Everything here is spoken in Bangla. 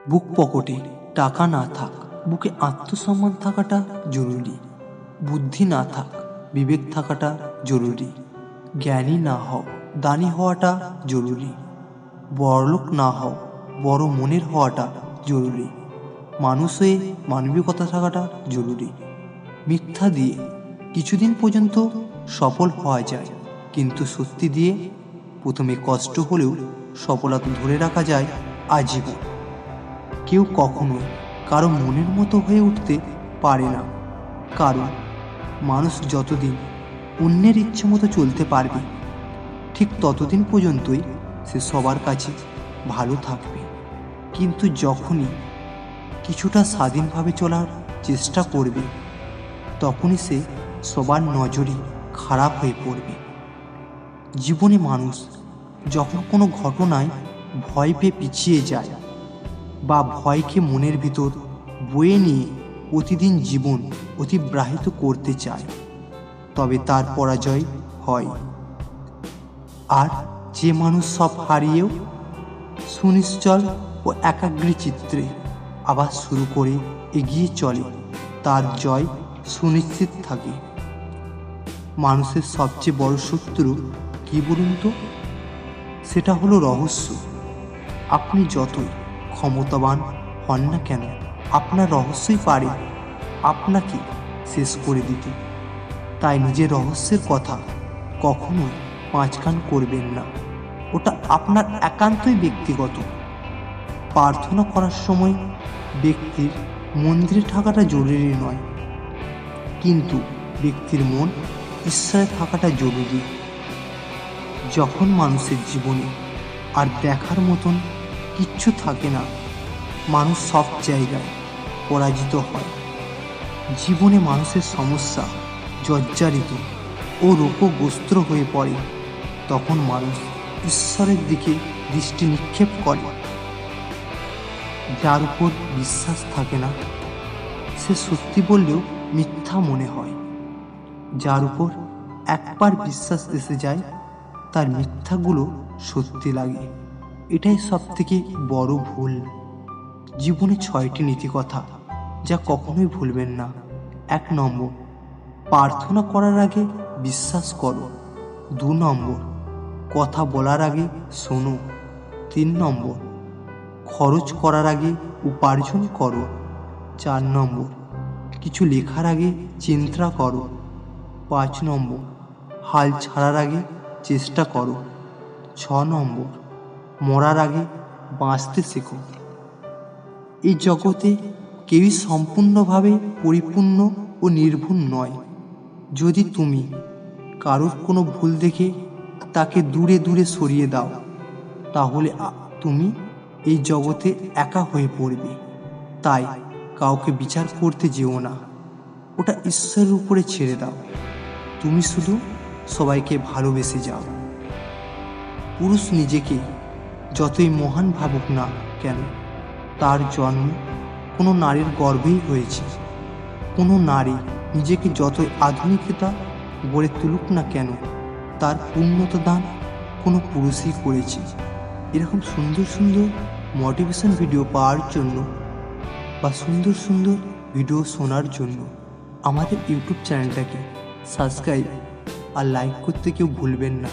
বুক পকেটে টাকা না থাক, বুকে আত্মসম্মান থাকাটা জরুরি। বুদ্ধি না থাক, বিবেক থাকাটা জরুরি। জ্ঞানী না হও, দানি হওয়াটা জরুরি। বড়লোক না হও, বড় মনের হওয়াটা জরুরি। মানুষ হয়ে মানবিকতা থাকাটা জরুরি। মিথ্যা দিয়ে কিছুদিন পর্যন্ত সফল হওয়া যায়, কিন্তু সত্যি দিয়ে প্রথমে কষ্ট হলেও সফলতা ধরে রাখা যায় আজীবন। কেউ কখনোই কারো মনের মতো হয়ে উঠতে পারে না, কারণ মানুষ যতদিন অন্যের ইচ্ছে মতো চলতে পারবে, ঠিক ততদিন পর্যন্তই সে সবার কাছে ভালো থাকবে। কিন্তু যখনই কিছুটা স্বাধীনভাবে চলার চেষ্টা করবে, তখনই সে সবার নজরে খারাপ হয়ে পড়বে। জীবনে মানুষ যখন কোনো ঘটনায় ভয় পেয়ে পিছিয়ে যায় বা ভয়কে মনের ভিতর বয়ে নিয়ে প্রতিদিন জীবন অতিবাহিত করতে চায়, তবে তার পরাজয় হয়। আর যে মানুষ সব হারিয়েও সুনিশ্চল ও একাগ্রী চিত্রে আবার শুরু করে এগিয়ে চলে, তার জয় সুনিশ্চিত থাকে। মানুষের সবচেয়ে বড় শত্রু কি বলুন তো? সেটা হলো রহস্য। আপনি যতই ক্ষমতাবান হন না কেন, আপনার রহস্যই পারে আপনাকে শেষ করে দিতে। তাই নিজের রহস্যের কথা কখনোই পাঁচকান করবেন না। ওটা আপনার একান্তই ব্যক্তিগত। প্রার্থনা করার সময় ব্যক্তির মন্দিরে থাকাটা জরুরি নয়, কিন্তু ব্যক্তির মন ঈশ্বরে থাকাটা জরুরি। যখন মানুষের জীবনে আর দেখার মতন কিচ্ছু থাকে না, মানুষ সব জায়গায় পরাজিত হয়। জীবনে মানুষের সমস্যা জর্জরিত ও রোগগ্রস্ত হয়ে পড়ে, তখন মানুষ ঈশ্বরের দিকে দৃষ্টি নিক্ষেপ করে। যার উপর বিশ্বাস থাকে না, সে সত্যি বললেও মিথ্যা মনে হয়। যার উপর একবার বিশ্বাস এসে যায়, তার মিথ্যাগুলো সত্যি লাগে। এটাই সব থেকে বড় ভুল। জীবনে 6টি নীতিকথা যা কখনোই ভুলবেন না। 1 নম্বর, প্রার্থনা করার আগে বিশ্বাস করো। 2 নম্বর, কথা বলার আগে শোনো। 3 নম্বর, খরচ করার আগে উপার্জন করো। 4 নম্বর, কিছু লেখার আগে চিন্তা করো। 5 নম্বর, হাল ছাড়ার আগে চেষ্টা করো। 6 নম্বর, মরার আগে বাঁচতে শেখো। এই জগতে কেউই সম্পূর্ণভাবে পরিপূর্ণ ও নির্ভুল নয়। যদি তুমি কারোর কোনো ভুল দেখে তাকে দূরে দূরে সরিয়ে দাও, তাহলে তুমি এই জগতে একা হয়ে পড়বে। তাই কাউকে বিচার করতে যেও না, ওটা ঈশ্বরের উপরে ছেড়ে দাও। তুমি শুধু সবাইকে ভালোবেসে যাও। পুরুষ নিজেকে যতই মহান ভাবুক না কেন, তার জন্ম কোনো নারীর গর্ভেই হয়েছে। কোনো নারী নিজেকে যতই আধুনিকতা গড়ে তুলুক না কেন, তার পূর্ণতা দান কোনো পুরুষই করেছে। এরকম সুন্দর সুন্দর মোটিভেশন ভিডিও পাওয়ার জন্য বা সুন্দর সুন্দর ভিডিও শোনার জন্য আমাদের ইউটিউব চ্যানেলটাকে সাবস্ক্রাইব আর লাইক করতে কেউ ভুলবেন না।